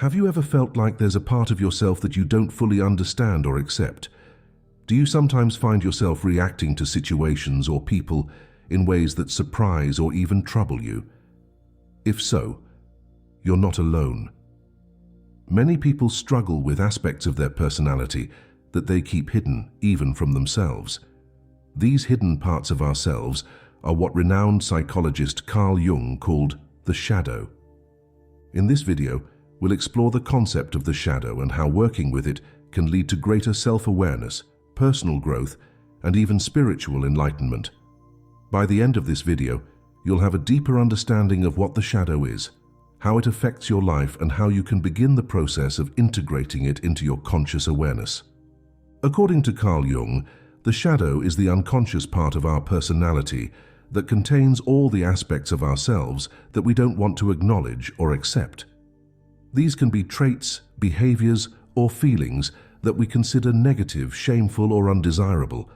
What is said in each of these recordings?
Have you ever felt like there's a part of yourself that you don't fully understand or accept? Do you sometimes find yourself reacting to situations or people in ways that surprise or even trouble you? If so, you're not alone. Many people struggle with aspects of their personality that they keep hidden, even from themselves. These hidden parts of ourselves are what renowned psychologist Carl Jung called the shadow. In this video, we'll explore the concept of the shadow and how working with it can lead to greater self-awareness, personal growth, and even spiritual enlightenment. By the end of this video, you'll have a deeper understanding of what the shadow is, how it affects your life, and how you can begin the process of integrating it into your conscious awareness. According to Carl Jung, the shadow is the unconscious part of our personality that contains all the aspects of ourselves that we don't want to acknowledge or accept. These can be traits, behaviors, or feelings that we consider negative, shameful, or undesirable.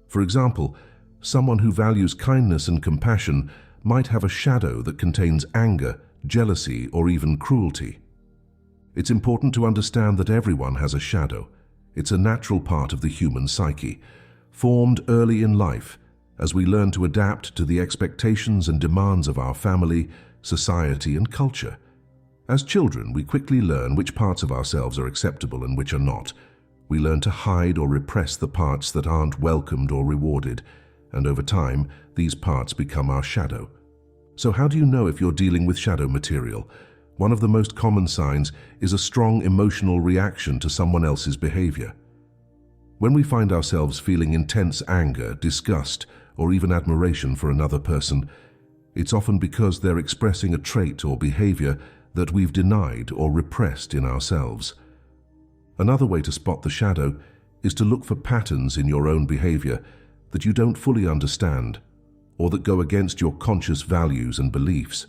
For example, someone who values kindness and compassion might have a shadow that contains anger, jealousy, or even cruelty. It's important to understand that everyone has a shadow. It's a natural part of the human psyche, formed early in life as we learn to adapt to the expectations and demands of our family, society, and culture. As children, we quickly learn which parts of ourselves are acceptable and which are not. We learn to hide or repress the parts that aren't welcomed or rewarded, and over time, these parts become our shadow. So how do you know if you're dealing with shadow material? One of the most common signs is a strong emotional reaction to someone else's behavior. When we find ourselves feeling intense anger, disgust, or even admiration for another person, it's often because they're expressing a trait or behavior that we've denied or repressed in ourselves. Another way to spot the shadow is to look for patterns in your own behavior that you don't fully understand or that go against your conscious values and beliefs.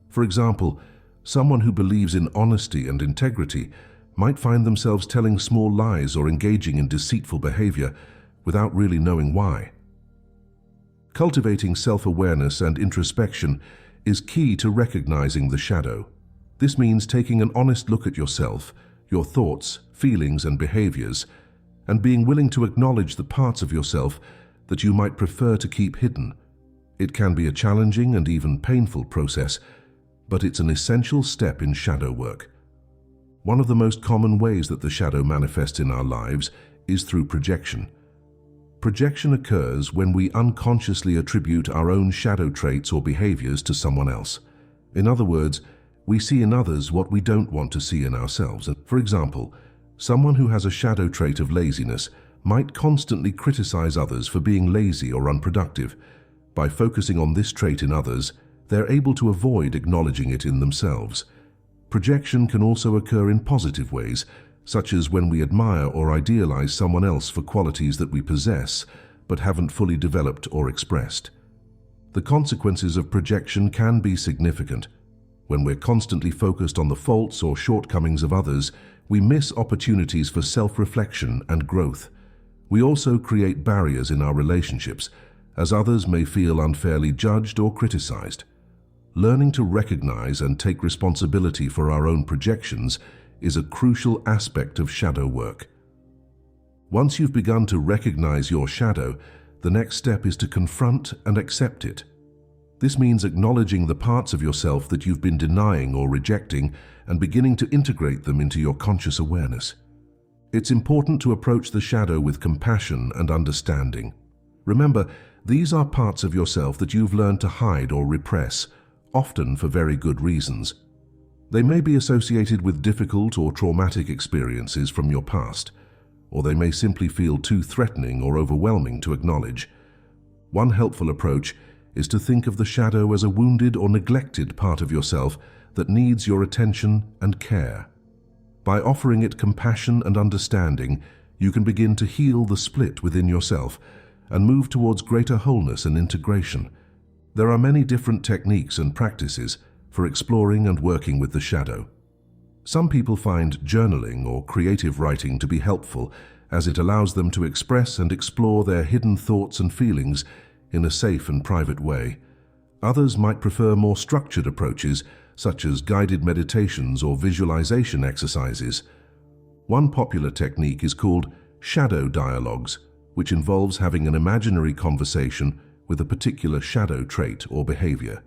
For example, someone who believes in honesty and integrity might find themselves telling small lies or engaging in deceitful behavior without really knowing why. Cultivating self-awareness and introspection is key to recognizing the shadow. This means taking an honest look at yourself, your thoughts, feelings, and behaviors, and being willing to acknowledge the parts of yourself that you might prefer to keep hidden. It can be a challenging and even painful process, but it's an essential step in shadow work. One of the most common ways that the shadow manifests in our lives is through projection. Projection occurs when we unconsciously attribute our own shadow traits or behaviors to someone else. In other words, we see in others what we don't want to see in ourselves. For example, someone who has a shadow trait of laziness might constantly criticize others for being lazy or unproductive. By focusing on this trait in others, they're able to avoid acknowledging it in themselves. Projection can also occur in positive ways, such as when we admire or idealize someone else for qualities that we possess but haven't fully developed or expressed. The consequences of projection can be significant. When we're constantly focused on the faults or shortcomings of others, we miss opportunities for self-reflection and growth. We also create barriers in our relationships, as others may feel unfairly judged or criticized. Learning to recognize and take responsibility for our own projections is a crucial aspect of shadow work. Once you've begun to recognize your shadow, the next step is to confront and accept it. This means acknowledging the parts of yourself that you've been denying or rejecting and beginning to integrate them into your conscious awareness. It's important to approach the shadow with compassion and understanding. Remember, these are parts of yourself that you've learned to hide or repress, often for very good reasons. They may be associated with difficult or traumatic experiences from your past, or they may simply feel too threatening or overwhelming to acknowledge. One helpful approach is to think of the shadow as a wounded or neglected part of yourself that needs your attention and care. By offering it compassion and understanding, you can begin to heal the split within yourself and move towards greater wholeness and integration. There are many different techniques and practices for exploring and working with the shadow. Some people find journaling or creative writing to be helpful, as it allows them to express and explore their hidden thoughts and feelings in a safe and private way. Others might prefer more structured approaches, such as guided meditations or visualization exercises. One popular technique is called shadow dialogues, which involves having an imaginary conversation with a particular shadow trait or behavior.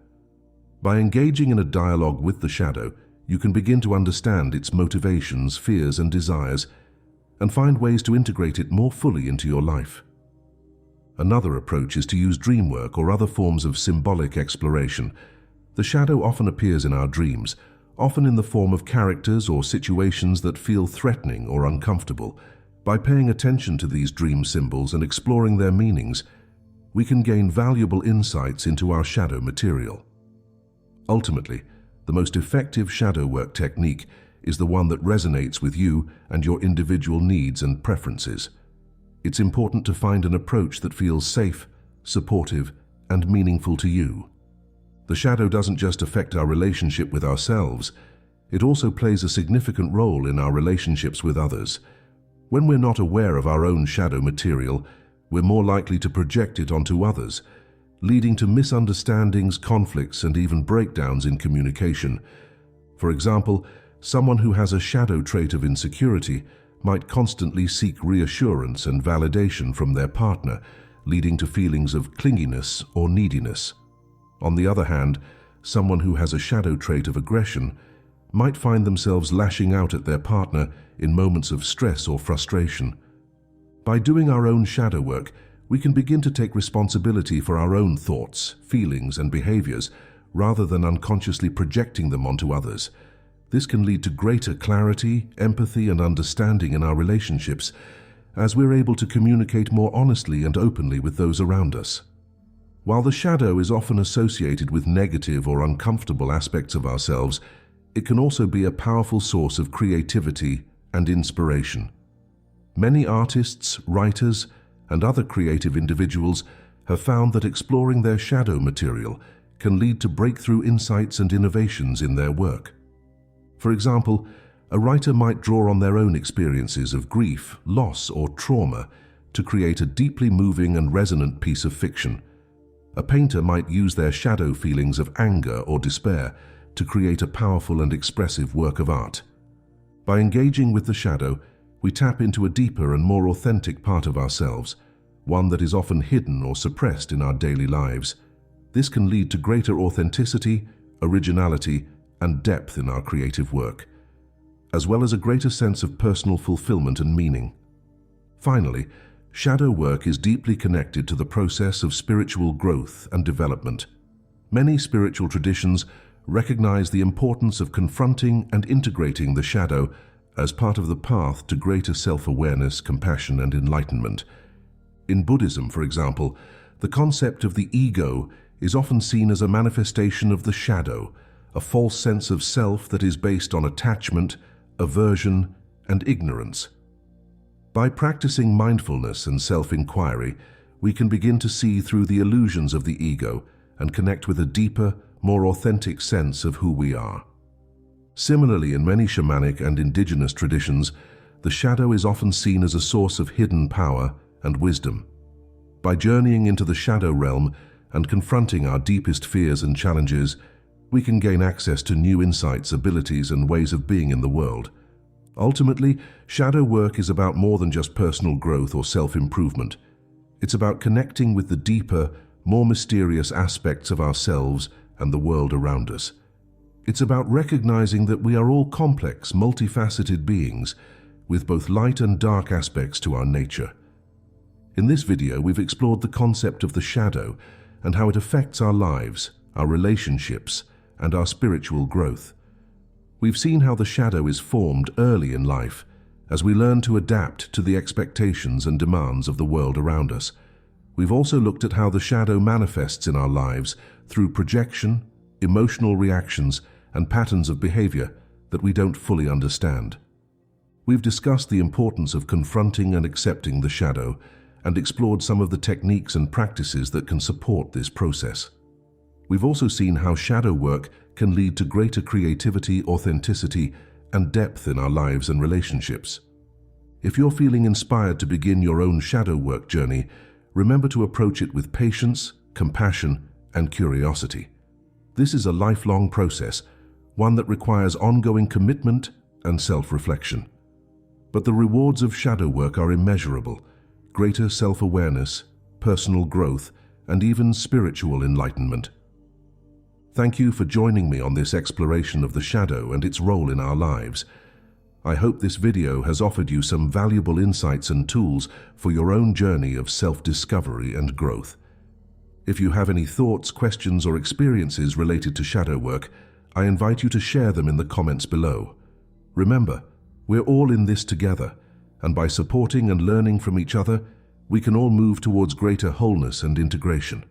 By engaging in a dialogue with the shadow, you can begin to understand its motivations, fears, and desires, and find ways to integrate it more fully into your life. Another approach is to use dream work or other forms of symbolic exploration. The shadow often appears in our dreams, often in the form of characters or situations that feel threatening or uncomfortable. By paying attention to these dream symbols and exploring their meanings, we can gain valuable insights into our shadow material. Ultimately, the most effective shadow work technique is the one that resonates with you and your individual needs and preferences. It's important to find an approach that feels safe, supportive, and meaningful to you. The shadow doesn't just affect our relationship with ourselves, it also plays a significant role in our relationships with others. When we're not aware of our own shadow material, we're more likely to project it onto others, leading to misunderstandings, conflicts, and even breakdowns in communication. For example, someone who has a shadow trait of insecurity might constantly seek reassurance and validation from their partner, leading to feelings of clinginess or neediness. On the other hand, someone who has a shadow trait of aggression might find themselves lashing out at their partner in moments of stress or frustration. By doing our own shadow work, we can begin to take responsibility for our own thoughts, feelings, and behaviors, rather than unconsciously projecting them onto others. This can lead to greater clarity, empathy, and understanding in our relationships, as we're able to communicate more honestly and openly with those around us. While the shadow is often associated with negative or uncomfortable aspects of ourselves, it can also be a powerful source of creativity and inspiration. Many artists, writers, and other creative individuals have found that exploring their shadow material can lead to breakthrough insights and innovations in their work. For example, a writer might draw on their own experiences of grief, loss, or trauma to create a deeply moving and resonant piece of fiction. A painter might use their shadow feelings of anger or despair to create a powerful and expressive work of art. By engaging with the shadow, we tap into a deeper and more authentic part of ourselves, one that is often hidden or suppressed in our daily lives. This can lead to greater authenticity, originality, and depth in our creative work, as well as a greater sense of personal fulfillment and meaning. Finally, shadow work is deeply connected to the process of spiritual growth and development. Many spiritual traditions recognize the importance of confronting and integrating the shadow as part of the path to greater self-awareness, compassion, and enlightenment. In Buddhism, for example, the concept of the ego is often seen as a manifestation of the shadow, a false sense of self that is based on attachment, aversion, and ignorance. By practicing mindfulness and self-inquiry, we can begin to see through the illusions of the ego and connect with a deeper, more authentic sense of who we are. Similarly, in many shamanic and indigenous traditions, the shadow is often seen as a source of hidden power and wisdom. By journeying into the shadow realm and confronting our deepest fears and challenges, we can gain access to new insights, abilities, and ways of being in the world. Ultimately, shadow work is about more than just personal growth or self-improvement. It's about connecting with the deeper, more mysterious aspects of ourselves and the world around us. It's about recognizing that we are all complex, multifaceted beings with both light and dark aspects to our nature. In this video, we've explored the concept of the shadow and how it affects our lives, our relationships, and our spiritual growth. We've seen how the shadow is formed early in life as we learn to adapt to the expectations and demands of the world around us. We've also looked at how the shadow manifests in our lives through projection, emotional reactions, and patterns of behavior that we don't fully understand. We've discussed the importance of confronting and accepting the shadow and explored some of the techniques and practices that can support this process. We've also seen how shadow work can lead to greater creativity, authenticity, and depth in our lives and relationships. If you're feeling inspired to begin your own shadow work journey, remember to approach it with patience, compassion, and curiosity. This is a lifelong process, one that requires ongoing commitment and self-reflection. But the rewards of shadow work are immeasurable: greater self-awareness, personal growth, and even spiritual enlightenment. Thank you for joining me on this exploration of the shadow and its role in our lives. I hope this video has offered you some valuable insights and tools for your own journey of self-discovery and growth. If you have any thoughts, questions, or experiences related to shadow work, I invite you to share them in the comments below. Remember, we're all in this together, and by supporting and learning from each other, we can all move towards greater wholeness and integration.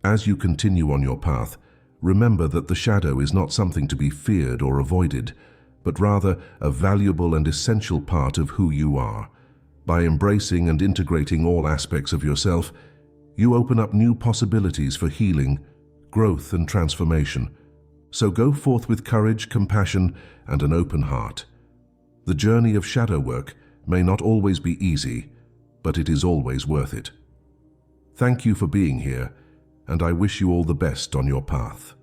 As you continue on your path, remember that the shadow is not something to be feared or avoided, but rather a valuable and essential part of who you are. By embracing and integrating all aspects of yourself, you open up new possibilities for healing, growth, and transformation. So go forth with courage, compassion, and an open heart. The journey of shadow work may not always be easy, but it is always worth it. Thank you for being here, and I wish you all the best on your path.